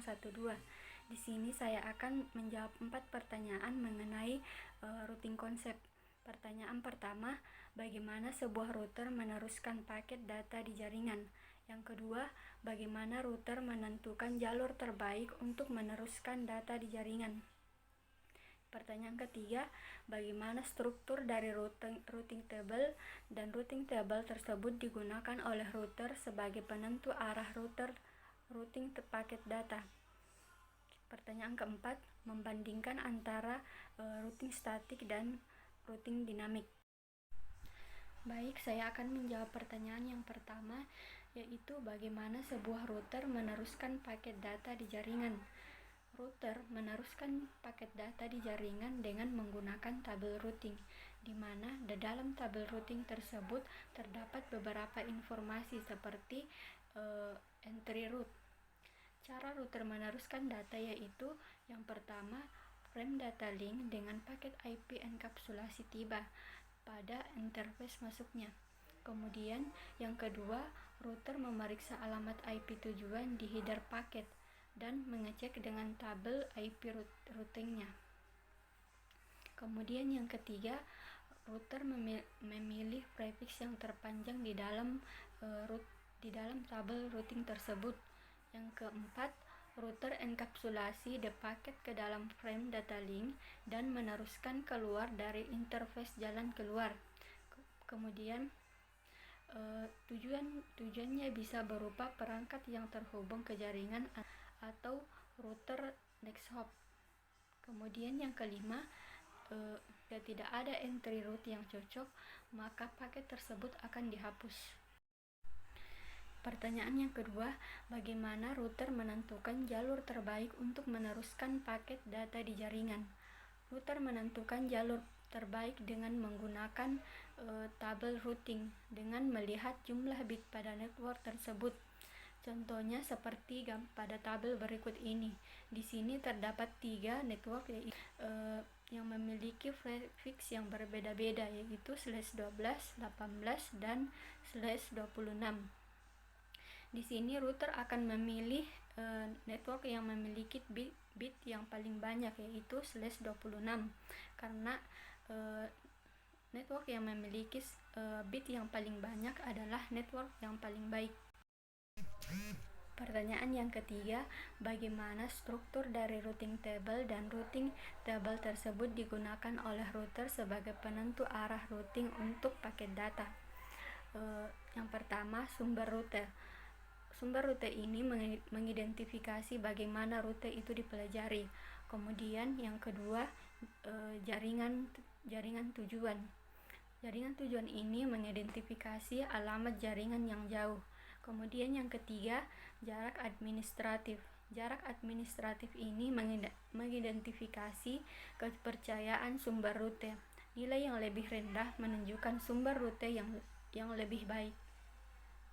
012. Di sini saya akan menjawab 4 pertanyaan mengenai routing konsep. Pertanyaan pertama, bagaimana sebuah router meneruskan paket data di jaringan? Yang kedua, bagaimana router menentukan jalur terbaik untuk meneruskan data di jaringan? Pertanyaan ketiga, bagaimana struktur dari routing table dan routing table tersebut digunakan oleh router sebagai penentu arah routing paket data? Pertanyaan keempat, membandingkan antara routing statik dan routing dinamik. Baik, saya akan menjawab pertanyaan yang pertama, yaitu bagaimana sebuah router meneruskan paket data di jaringan. Router meneruskan paket data di jaringan dengan menggunakan tabel routing, di mana di dalam tabel routing tersebut terdapat beberapa informasi seperti entry route. Cara router meneruskan data yaitu yang pertama, frame data link dengan paket IP enkapsulasi tiba pada interface masuknya. Kemudian yang kedua, router memeriksa alamat IP tujuan di header paket dan mengecek dengan tabel IP routingnya. Kemudian yang ketiga, router memilih prefix yang terpanjang di dalam tabel routing tersebut. Yang keempat, router enkapsulasi the paket ke dalam frame data link dan meneruskan keluar dari interface jalan keluar. Kemudian tujuannya bisa berupa perangkat yang terhubung ke jaringan atau router next hop. Kemudian yang kelima, jika tidak ada entry route yang cocok, maka paket tersebut akan dihapus. Pertanyaan yang kedua, bagaimana router menentukan jalur terbaik untuk meneruskan paket data di jaringan? Router menentukan jalur terbaik dengan menggunakan tabel routing dengan melihat jumlah bit pada network tersebut. Contohnya seperti pada tabel berikut ini. Di sini terdapat 3 network yang memiliki prefix yang berbeda-beda, yaitu /12, 18, dan /26. Di sini router akan memilih network yang memiliki bit yang paling banyak, yaitu /26, karena network yang memiliki bit yang paling banyak adalah network yang paling baik. Pertanyaan yang ketiga, bagaimana struktur dari routing table dan routing table tersebut digunakan oleh router sebagai penentu arah routing untuk paket data? Yang pertama, sumber rute. Sumber rute ini mengidentifikasi bagaimana rute itu dipelajari. Kemudian yang kedua, jaringan tujuan. Jaringan tujuan ini mengidentifikasi alamat jaringan yang jauh. Kemudian yang ketiga, jarak administratif. Jarak administratif ini mengidentifikasi kepercayaan sumber rute. Nilai yang lebih rendah menunjukkan sumber rute yang lebih baik.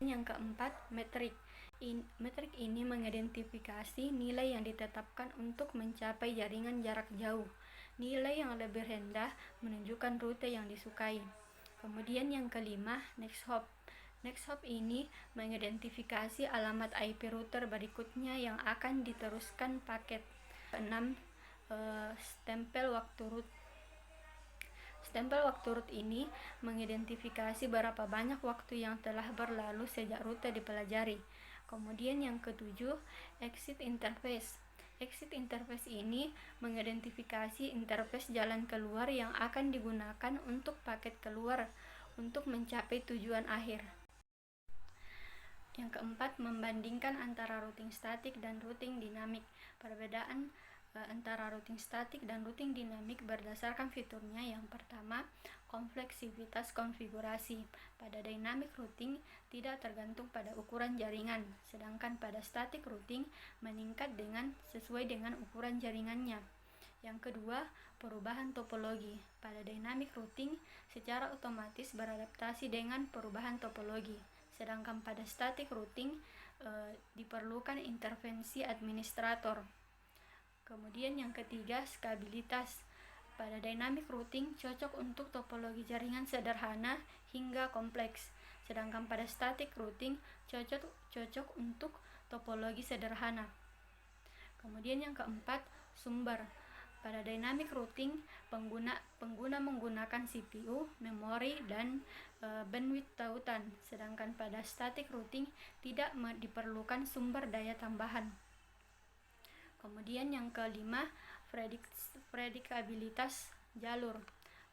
Yang keempat, metrik. Metrik ini mengidentifikasi nilai yang ditetapkan untuk mencapai jaringan jarak jauh. Nilai yang lebih rendah menunjukkan rute yang disukai. Kemudian yang kelima, next hop. Next hop ini mengidentifikasi alamat IP router berikutnya yang akan diteruskan paket. 6. Stempel waktu route. Stempel waktu route ini mengidentifikasi berapa banyak waktu yang telah berlalu sejak rute dipelajari. Kemudian yang ketujuh, exit interface. Exit interface ini mengidentifikasi interface jalan keluar yang akan digunakan untuk paket keluar untuk mencapai tujuan akhir. Yang keempat, membandingkan antara routing statik dan routing dinamik. Perbedaan antara routing statik dan routing dinamik berdasarkan fiturnya. Yang pertama, kompleksitas konfigurasi. Pada dynamic routing tidak tergantung pada ukuran jaringan, sedangkan pada static routing meningkat sesuai dengan ukuran jaringannya. Yang kedua, perubahan topologi. Pada dynamic routing secara otomatis beradaptasi dengan perubahan topologi, sedangkan pada static routing diperlukan intervensi administrator. Kemudian yang ketiga, skabilitas. Pada dynamic routing cocok untuk topologi jaringan sederhana hingga kompleks, sedangkan pada static routing cocok untuk topologi sederhana. Kemudian yang keempat, sumber. Pada dynamic routing, pengguna menggunakan CPU, memori, dan bandwidth tautan, sedangkan pada static routing tidak diperlukan sumber daya tambahan. Kemudian yang kelima, predikabilitas jalur.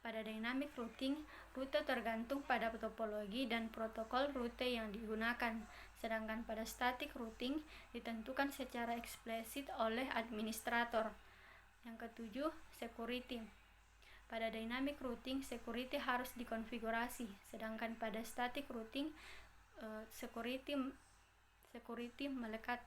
Pada dynamic routing, rute tergantung pada topologi dan protokol rute yang digunakan, sedangkan pada static routing ditentukan secara eksplisit oleh administrator. Yang ketujuh, security. Pada dynamic routing, security harus dikonfigurasi, sedangkan pada static routing security melekat